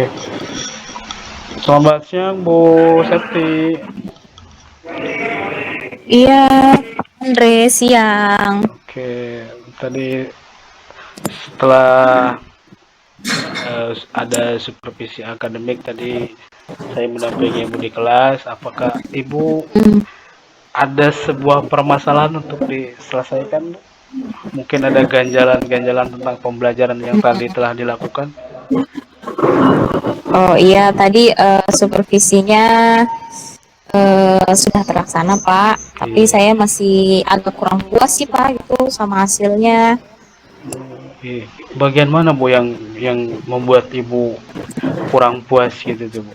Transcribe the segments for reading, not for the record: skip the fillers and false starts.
Oke. Selamat siang Bu Septi. Iya, Andre, siang. Oke, tadi setelah ada supervisi akademik tadi saya mendampingi Ibu di kelas. Apakah Ibu Hmm, ada sebuah permasalahan untuk diselesaikan? Mungkin ada ganjalan-ganjalan tentang pembelajaran yang tadi telah dilakukan? Oh iya, tadi supervisinya sudah terlaksana, Pak. Tapi Iya. saya masih agak kurang puas sih, Pak, gitu sama hasilnya. Iya. Bagian mana Bu yang membuat Ibu kurang puas gitu tuh Bu?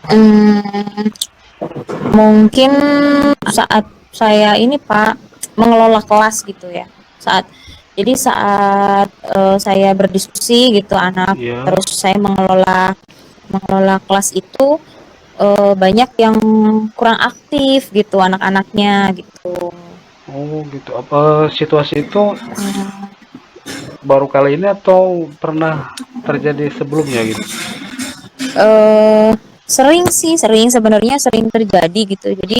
Hmm, Mungkin saat saya ini, Pak, mengelola kelas gitu ya. Saat saya berdiskusi gitu anak, Iya. terus saya mengelola mengelola kelas itu banyak yang kurang aktif gitu anak-anaknya gitu. Oh gitu. Apa situasi itu baru kali ini atau pernah terjadi sebelumnya gitu? eh Sering sih, sering sebenarnya sering terjadi gitu. Jadi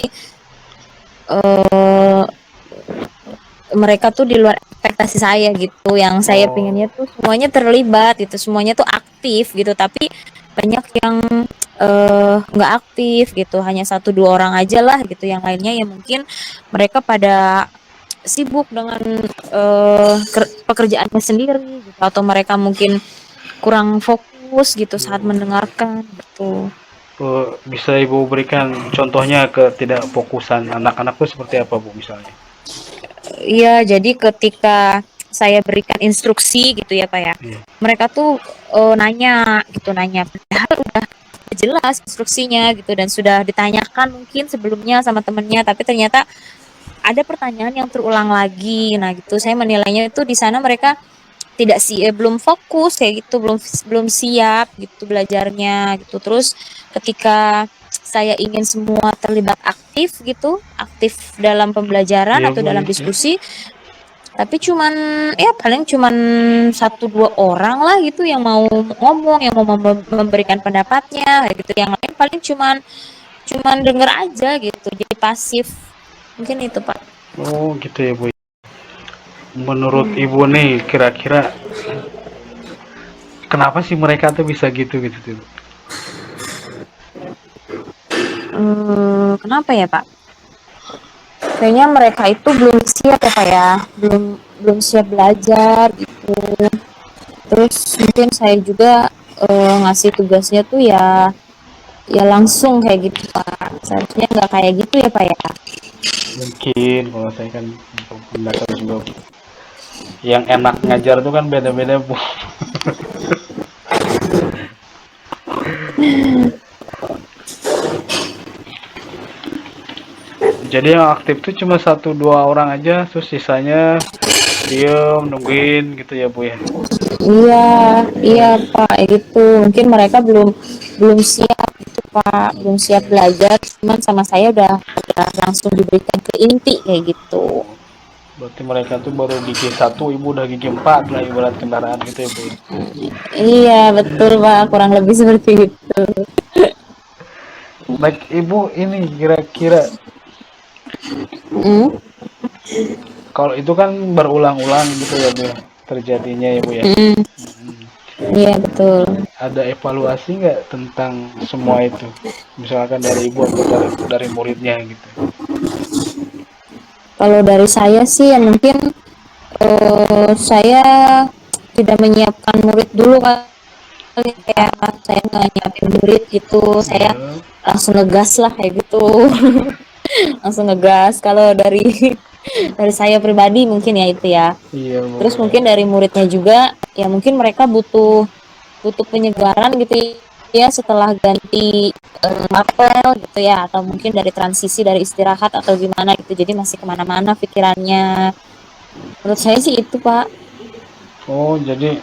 eh mereka tuh di luar ekspektasi saya gitu. Yang saya Oh, pinginnya tuh semuanya terlibat gitu, semuanya tuh aktif gitu. Tapi banyak yang nggak aktif gitu, hanya satu dua orang aja lah gitu. Yang lainnya ya mungkin mereka pada sibuk dengan pekerjaannya sendiri gitu, atau mereka mungkin kurang fokus gitu saat mendengarkan gitu. bisa Ibu berikan contohnya ketidakfokusan anak-anak itu seperti apa Bu misalnya? Iya, jadi ketika saya berikan instruksi gitu ya Pak ya, Iya. mereka tuh nanya padahal udah jelas instruksinya gitu dan sudah ditanyakan mungkin sebelumnya sama temennya, tapi ternyata ada pertanyaan yang terulang lagi. Nah gitu, saya menilainya itu di sana mereka belum fokus kayak gitu, belum belum siap gitu belajarnya gitu. Terus ketika saya ingin semua terlibat aktif gitu, aktif dalam pembelajaran Iya atau Bu, dalam iya. Iya. diskusi, tapi cuman ya paling cuman satu dua orang lah gitu yang mau ngomong, yang mau memberikan pendapatnya kayak gitu. Yang lain paling cuman cuman denger aja gitu, jadi pasif. Mungkin itu, Pak. Oh gitu ya Bu. Menurut Ibu nih kira-kira kenapa sih mereka tuh bisa gitu gitu tuh? Kenapa ya, Pak? Kayaknya mereka itu belum siap ya, Pak ya. Belum belum siap belajar gitu. Terus mungkin saya juga ngasih tugasnya tuh ya ya langsung kayak gitu, Pak. Seharusnya nggak kayak gitu ya, Pak ya. Mungkin kalau saya kan pendapat juga Bu. Yang enak ngajar tuh kan beda-beda Bu. Jadi yang aktif tuh cuma satu dua orang aja, terus sisanya diem nungguin gitu ya Bu ya. Iya, iya Pak, kayak gitu. Mungkin mereka belum belum siap gitu Pak, belum siap belajar. Cuman sama saya udah langsung diberikan ke inti kayak gitu. Berarti mereka tuh baru gigi satu, ibu udah gigi empat lah ibarat kendaraan gitu ya Bu ya. Iya, betul Pak, kurang lebih seperti itu. Baik ibu ini kira-kira Mm, kalau itu kan berulang-ulang gitu ya Bu ya terjadinya ya Bu ya. mm, iya betul. Ada evaluasi nggak tentang semua itu? Misalkan dari ibu atau dari muridnya gitu. Kalau dari saya sih ya mungkin saya tidak menyiapkan murid dulu kali ya. Saya nggak nyiapin murid gitu. Saya Iya, langsung ngegas lah kayak gitu. Langsung ngegas kalau dari dari saya pribadi mungkin ya itu ya. iya Bu. Terus mungkin dari muridnya juga ya mungkin mereka butuh butuh penyegaran gitu ya setelah ganti apel gitu ya, atau mungkin dari transisi dari istirahat atau gimana gitu, jadi masih kemana-mana pikirannya. Menurut saya sih itu Pak. Oh, jadi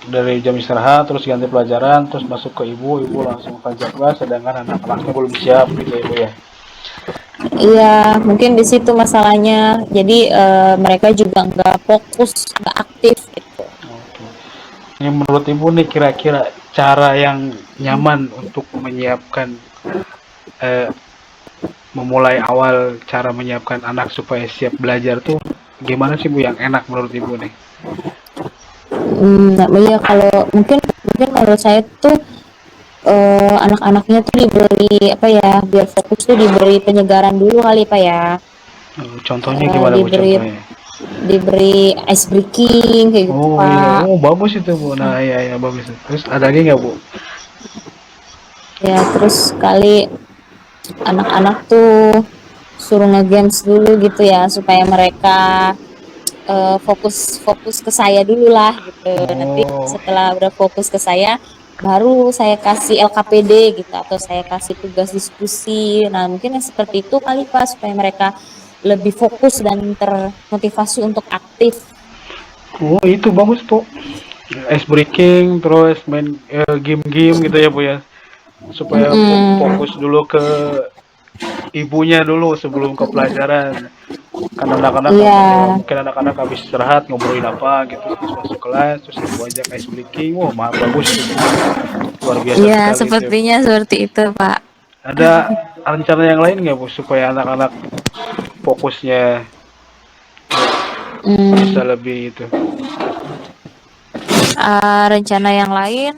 dari jam istirahat terus ganti pelajaran terus masuk ke ibu, ibu langsung tancap gas sedangkan anak-anaknya belum siap gitu ya Bu ya. Iya, mungkin di situ masalahnya. Jadi mereka juga nggak fokus, nggak aktif gitu. Oke. Yang menurut Ibu nih kira-kira cara yang nyaman untuk menyiapkan eh, memulai awal cara menyiapkan anak supaya siap belajar tuh gimana sih Bu yang enak menurut Ibu nih? Nah, iya kalau mungkin mungkin menurut saya tuh anak-anaknya tuh diberi apa ya, biar fokus tuh diberi penyegaran dulu kali Pak ya. Contohnya gimana Bu Diberi contohnya? diberi ice breaking kayak gitu Oh iya, Pak. oh bagus itu Bu. Nah iya iya bagus. Terus ada lagi nggak Bu? Ya terus kali anak-anak tuh suruh nge-games dulu gitu ya supaya mereka fokus fokus ke saya dulu lah gitu. Nanti Oh, setelah udah fokus ke saya, baru saya kasih LKPD gitu atau saya kasih tugas diskusi. Nah mungkin yang seperti itu kali Pak supaya mereka lebih fokus dan termotivasi untuk aktif. oh itu bagus tuh. Ice breaking terus main game-game gitu ya Bu ya. Supaya Mm-mm. fokus dulu ke ibunya dulu sebelum ke pelajaran. Kan anak-anak ya Iya, mungkin anak-anak habis istirahat ngobrolin apa gitu terus masuk kelas terus ibu ajak ice breaking. Wah, bagus itu Bu. Luar biasa iya sekali itu ya Bu. sepertinya seperti itu Pak. Ada rencana yang lain nggak Bu supaya anak-anak fokusnya bisa Hmm, lebih itu? rencana yang lain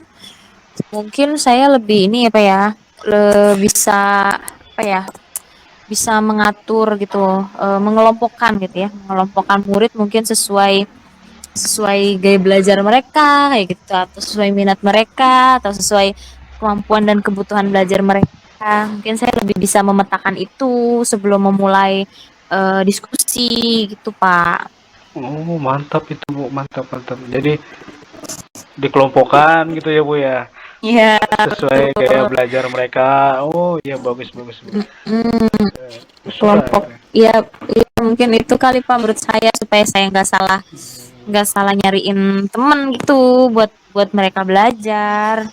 mungkin saya lebih ini apa ya, bisa apa ya, bisa mengatur gitu, mengelompokkan gitu ya, mengelompokkan murid mungkin sesuai sesuai gaya belajar mereka kayak gitu atau sesuai minat mereka atau sesuai kemampuan dan kebutuhan belajar mereka. Mungkin saya lebih bisa memetakan itu sebelum memulai diskusi gitu, Pak. Oh, mantap itu Bu, mantap mantap. Jadi dikelompokkan gitu ya Bu ya. Iya, Sesuai gaya betul. belajar mereka. Oh, iya bagus bagus Bu. Hmm, Suka kelompok itu. ya, ya mungkin itu kali Pak menurut saya supaya saya nggak salah nyariin temen gitu buat buat mereka belajar.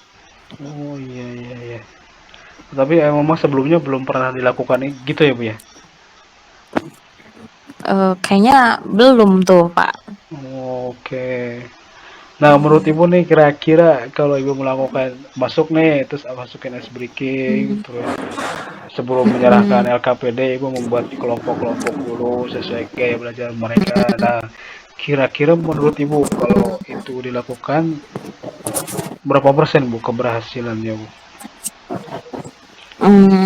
Oh, iya iya iya. Tapi memang sebelumnya belum pernah dilakukan gitu ya Bu ya. Kayaknya belum tuh Pak. Oke. Nah, menurut Ibu nih kira-kira kalau Ibu melakukan masuk nih, terus masukin ice breaking, Hmm, terus sebelum menyerahkan hmm, LKPD, Ibu membuat kelompok-kelompok dulu sesuai gaya belajar mereka. Nah, kira-kira menurut Ibu kalau itu dilakukan berapa persen Bu keberhasilannya Bu?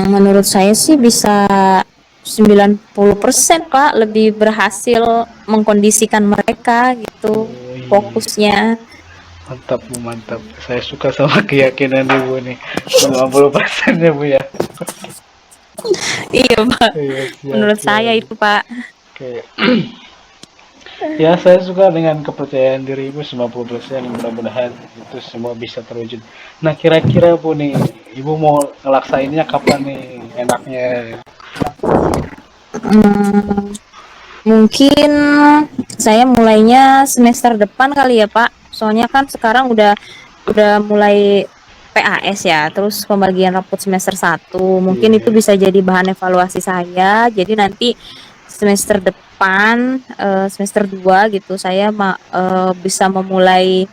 menurut saya sih bisa 90% Pak, lebih berhasil mengkondisikan mereka gitu Oh iya, fokusnya. mantap Bu, mantap. Saya suka sama keyakinan Ibu nih. 90% ya Bu ya. Iya Pak, Iya, siap, menurut saya siap. itu Pak. Oke. Ya, saya suka dengan kepercayaan diri Ibu 90%. Mudah-mudahan itu semua bisa terwujud. Nah, kira-kira Bu nih, Ibu mau ngelaksainnya kapan nih enaknya? Hmm, Mungkin saya mulainya semester depan kali ya Pak. Soalnya kan sekarang udah mulai PAS ya, terus pembagian rapot semester 1. Mungkin itu Iya. bisa jadi bahan evaluasi saya. Jadi nanti semester depan, semester 2 gitu, saya bisa memulai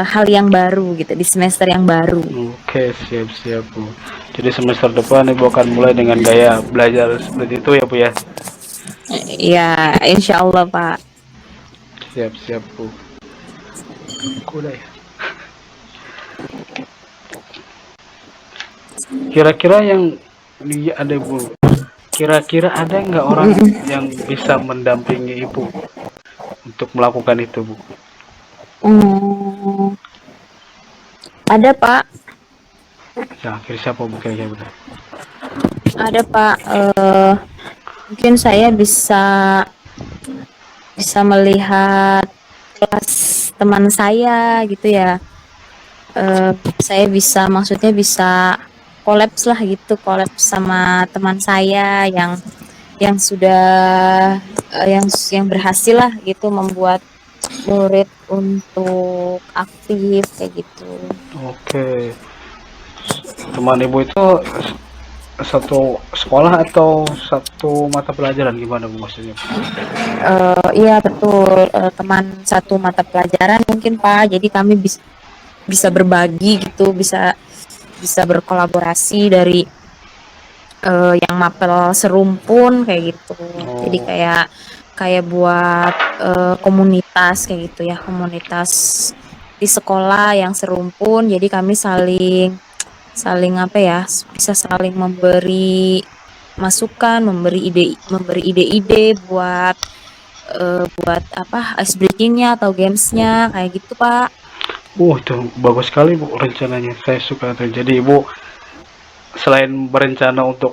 hal yang baru gitu di semester yang baru. Oke, siap-siap Bu. Jadi semester depan Ibu akan mulai dengan gaya belajar seperti itu ya Bu ya? Ya, insya Allah Pak. Siap-siap Bu. Kuda ya. Kira-kira yang ada Bu, kira-kira ada nggak orang yang bisa mendampingi Ibu untuk melakukan itu Bu? Hmm, ada Pak, Ya, kira siapa Bu kira-kira Bu? ada Pak. Mungkin saya bisa bisa melihat kelas teman saya gitu ya. Eh, saya bisa maksudnya bisa kolaps lah gitu, kolaps sama teman saya yang sudah yang berhasil lah gitu membuat murid untuk aktif kayak gitu. Oke, teman Ibu itu satu sekolah atau satu mata pelajaran gimana Bu maksudnya? Iya betul, teman satu mata pelajaran mungkin Pak. Jadi kami bisa berbagi gitu, bisa bisa berkolaborasi dari yang mapel serumpun kayak gitu. Jadi Oh, kayak kayak buat komunitas kayak gitu ya, komunitas di sekolah yang serumpun. Jadi kami saling saling apa ya, bisa saling memberi masukan, memberi ide-ide buat apa ice breakingnya atau gamesnya kayak gitu Pak. itu bagus sekali Bu rencananya. Saya suka tuh. Jadi Ibu selain berencana untuk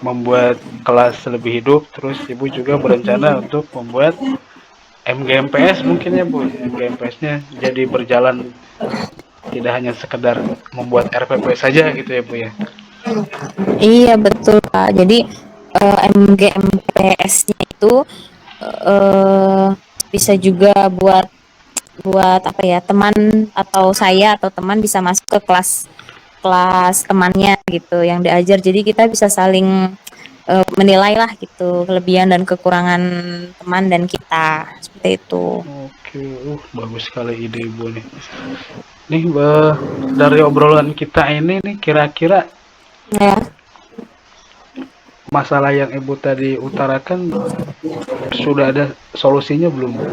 membuat kelas lebih hidup, terus Ibu juga berencana untuk membuat MGMPS mungkin ya Bu. MGMPS-nya jadi berjalan tidak hanya sekedar membuat RPP saja gitu ya Bu ya. Iya betul Pak. Jadi MGMPS-nya itu eh, bisa juga buat buat apa ya, teman atau saya atau teman bisa masuk ke kelas kelas temannya gitu yang diajar. Jadi kita bisa saling menilai lah gitu kelebihan dan kekurangan teman dan kita seperti itu. Oke, bagus sekali ide Ibu nih. Nih, dari obrolan kita ini nih kira-kira Ya, masalah yang Ibu tadi utarakan sudah ada solusinya belum Bu?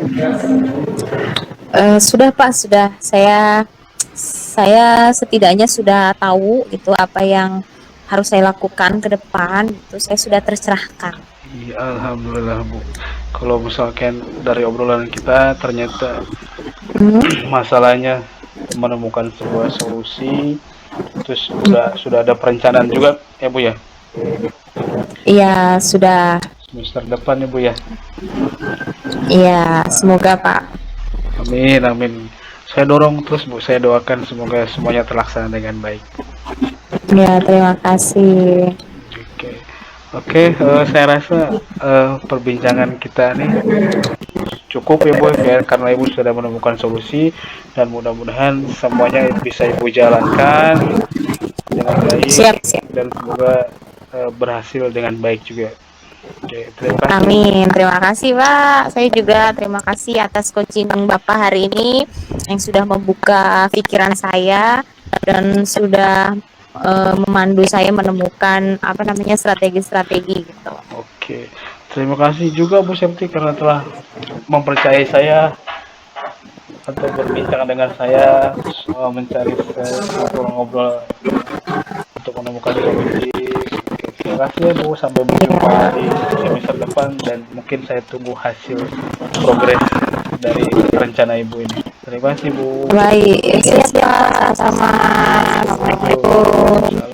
sudah Pak, sudah saya setidaknya sudah tahu itu apa yang harus saya lakukan ke depan gitu. Saya sudah tercerahkan. Iya, alhamdulillah Bu. Kalau misalkan dari obrolan kita ternyata Hmm, masalahnya menemukan sebuah solusi, terus sudah ada perencanaan juga ya Bu ya. iya, sudah. Semester depan ya Bu ya. Iya, semoga Pak. Amin, amin. Saya dorong terus Bu, saya doakan semoga semuanya terlaksana dengan baik. Ya, terima kasih. Oke, oke, saya rasa perbincangan kita nih cukup ya Bu ya karena Ibu sudah menemukan solusi dan mudah-mudahan semuanya bisa Ibu jalankan dengan baik Siap, siap. dan semoga berhasil dengan baik juga. Oke, terima kasih Bu. Amin. Terima kasih, Pak. Saya juga terima kasih atas coaching Bapak hari ini yang sudah membuka pikiran saya dan sudah memandu saya menemukan apa namanya strategi-strategi gitu. Oke, terima kasih juga Bu Septi karena telah mempercayai saya atau berbincang dengan saya mencari ngobrol-ngobrol untuk menemukan solusi. Oke, terima kasih ya Bu, sampai berjumpa di semester depan dan mungkin saya tunggu hasil progres dari rencana Ibu ini. Terima kasih Bu. Baik, siap, siap. Sama-sama. Assalamualaikum. Assalamualaikum.